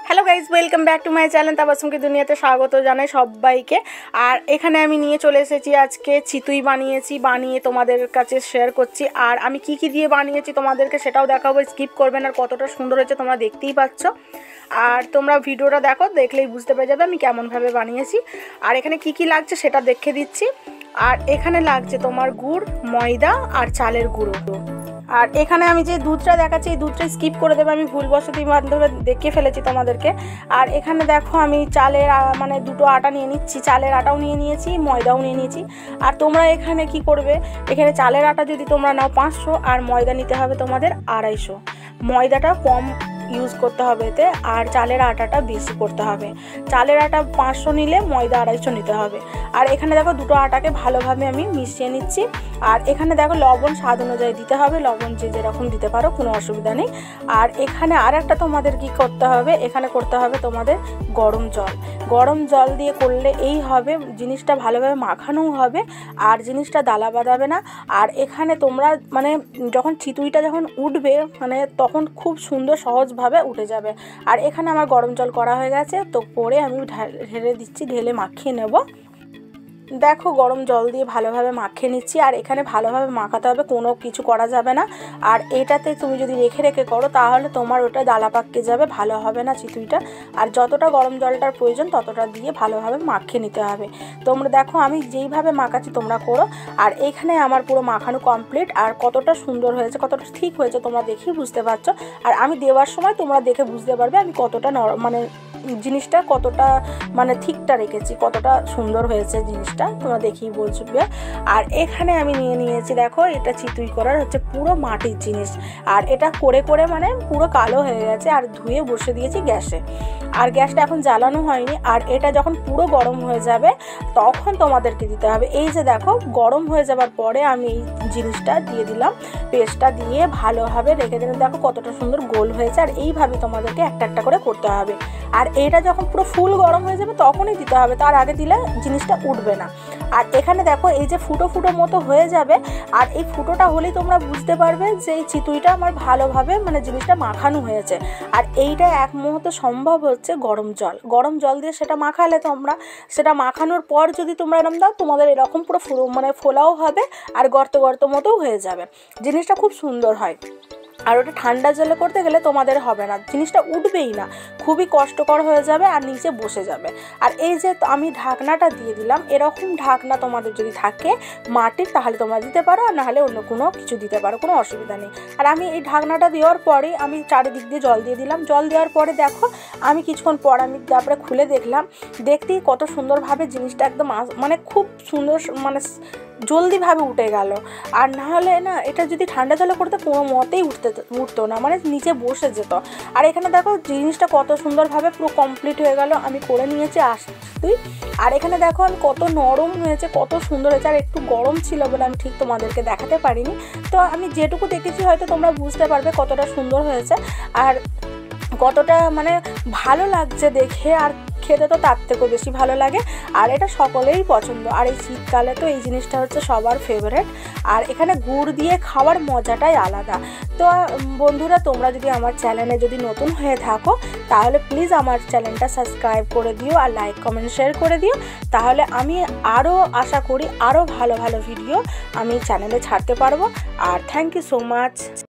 Hello guys, welcome back to my channel Tabassum কি দুনিয়াতে স্বাগত জানাই সবাইকে। আর এখানে আমি নিয়ে চলে এসেছি আজকে চিতুই বানিয়ে তোমাদের কাছে শেয়ার করছি। আর আমি কি কি দিয়ে বানিয়েছি তোমাদেরকে সেটাও দেখাবো, স্কিপ করবেন। আর কতটা সুন্দর হয়েছে তোমরা দেখতেই পাচ্ছ। আর তোমরা ভিডিওটা দেখো, দেখলেই বুঝতে পেরে যাবে আমি কেমনভাবে বানিয়েছি। আর এখানে কি কি লাগছে সেটা দেখে দিচ্ছি। আর এখানে লাগছে তোমার গুড়, ময়দা আর চালের গুঁড়ো। আর এখানে আমি যে দুধটা দেখাচ্ছি এই দুধটা স্কিপ করে দেবে, আমি ভুলবশতই মাধ্যমে দেখিয়ে ফেলেছি তোমাদেরকে। আর এখানে দেখো আমি চালের দুটো আটা নিয়ে নিচ্ছি, চালের আটাও নিয়ে নিয়েছি, ময়দাও নিয়ে নিয়েছি। আর তোমরা এখানে কি করবে, এখানে চালের আটা যদি তোমরা নাও 500 আর ময়দা নিতে হবে তোমাদের 250। ময়দাটা কম ইউজ করতে হবে এতে, আর চালের আটাটা বেশি করতে হবে। চালের আটা 500 নিলে ময়দা 250 নিতে হবে। আর এখানে দেখো দুটো আটাকে ভালোভাবে আমি মিশিয়ে নিচ্ছি। আর এখানে দেখো লবণ স্বাদ অনুযায়ী দিতে হবে, লবণ যে যেরকম দিতে পারো, কোনো অসুবিধা নেই। আর এখানে আর একটা তোমাদের কি করতে হবে, এখানে করতে হবে তোমাদের গরম জল দিয়ে করলে এই হবে, জিনিসটা ভালোভাবে মাখানো হবে আর জিনিসটা দালা বাঁধাবে না। আর এখানে তোমরা যখন চিতুইটা যখন উঠবে তখন খুব সুন্দর সহজভাবে উঠে যাবে। আর এখানে আমার গরম জল করা হয়ে গেছে, তো পরে আমি ঢেলে দিচ্ছি, ঢেলে মাখিয়ে নেব। দেখো গরম জল দিয়ে ভালোভাবে মাখিয়ে নিচ্ছি। আর এখানে ভালোভাবে মাখাতে হবে, কোনো কিছু করা যাবে না। আর এটাতে তুমি যদি রেখে করো তাহলে তোমার ওটা দালা পাকিয়ে যাবে, ভালো হবে না চিতুইটা। আর যতটা গরম জলটার প্রয়োজন ততটা দিয়ে ভালোভাবে মাখিয়ে নিতে হবে। তোমরা দেখো আমি যেইভাবে মাখাচ্ছি তোমরা করো। আর এইখানে আমার পুরো মাখানো কমপ্লিট। আর কতটা সুন্দর হয়েছে, কতটা ঠিক হয়েছে তোমরা দেখেই বুঝতে পারছো। আর আমি দেওয়ার সময় তোমরা দেখে বুঝতে পারবে আমি কতটা জিনিসটা কতটা ঠিকটা রেখেছি, কতটা সুন্দর হয়েছে জিনিসটা তোমরা দেখেই বুঝবে। আর এখানে আমি নিয়ে নিয়েছি, দেখো এটা চিতুই করার হচ্ছে পুরো মাটির জিনিস। আর এটা করে পুরো কালো হয়ে গেছে। আর ধুয়ে বসে দিয়েছি গ্যাসে। আর গ্যাসটা এখন জ্বালানো হয়নি। আর এটা যখন পুরো গরম হয়ে যাবে তখন তোমাদেরকে দিতে হবে। এই যে দেখো গরম হয়ে যাবার পরে আমি এই জিনিসটা দিয়ে দিলাম, পেস্টটা দিয়ে ভালোভাবে রেখে দিলাম। দেখো কতটা সুন্দর গোল হয়েছে। আর এইভাবে তোমাদেরকে একটা একটা করে করতে হবে। আর এটা যখন পুরো ফুল গরম হয়ে যাবে তখনই দিতে হবে, তার আগে দিলে জিনিসটা উঠবে না। আর এখানে দেখো এই যে ফুটো ফুটো মতো হয়ে যাবে। আর এই ফুটোটা হলেই তোমরা বুঝতে পারবে যে এই চিতুইটা আমার ভালোভাবে জিনিসটা মাখানো হয়েছে। আর এইটা এক মুহূর্তে সম্ভব হচ্ছে গরম জল দিয়ে সেটা মাখালে তোমরা সেটা মাখানোর পর যদি তোমরা এরকম দাও তোমাদের এরকম পুরো ফোলাও হবে আর গর্ত মতোও হয়ে যাবে, জিনিসটা খুব সুন্দর হয়। আর ওটা ঠান্ডা জলে করতে গেলে তোমাদের হবে না, জিনিসটা উঠবেই না, খুবই কষ্টকর হয়ে যাবে আর নিচে বসে যাবে। আর এই যে আমি ঢাকনাটা দিয়ে দিলাম, এরকম ঢাকনা তোমাদের যদি থাকে মাটির তাহলে তোমরা দিতে পারো, আর নাহলে অন্য কোনো কিছু দিতে পারো, কোনো অসুবিধা নেই। আর আমি এই ঢাকনাটা দেওয়ার পরে আমি চারিদিক দিয়ে জল দিয়ে দিলাম। জল দেওয়ার পরে দেখো আমি কিছুক্ষণ পর আমি তারপরে খুলে দেখলাম, দেখতেই কত সুন্দরভাবে জিনিসটা একদম খুব সুন্দর জলদিভাবে উঠে গেল। আর নাহলে না এটা যদি ঠান্ডা জলে করতে কোনো মতেই উঠতো না, নিচে বসে যেত। আর এখানে দেখো জিনিসটা কত সুন্দরভাবে পুরো কমপ্লিট হয়ে গেল, আমি করে নিয়েছি তুই। আর এখানে দেখো আমি কত নরম হয়েছে, কত সুন্দর হয়েছে। আর একটু গরম ছিল বলে আমি ঠিক তোমাদেরকে দেখাতে পারিনি, তো আমি যেটুকু দেখেছি হয়তো তোমরা বুঝতে পারবে কতটা সুন্দর হয়েছে আর কতটা ভালো লাগছে দেখে। আর খেতে তো তার থেকেও বেশি ভালো লাগে। আর এটা সকলেরই পছন্দ। আর এই শীতকালে তো এই জিনিসটা হচ্ছে সবার ফেভারেট। আর এখানে গুড় দিয়ে খাওয়ার মজাটাই আলাদা। তো বন্ধুরা তোমরা যদি আমার চ্যানেলে যদি নতুন হয়ে থাকো তাহলে প্লিজ আমার চ্যানেলটা সাবস্ক্রাইব করে দিও আর লাইক কমেন্ট শেয়ার করে দিও, তাহলে আমি আরও আশা করি আরও ভালো ভালো ভিডিও আমি চ্যানেলে ছাড়তে পারবো। আর থ্যাংক ইউ সো মাচ।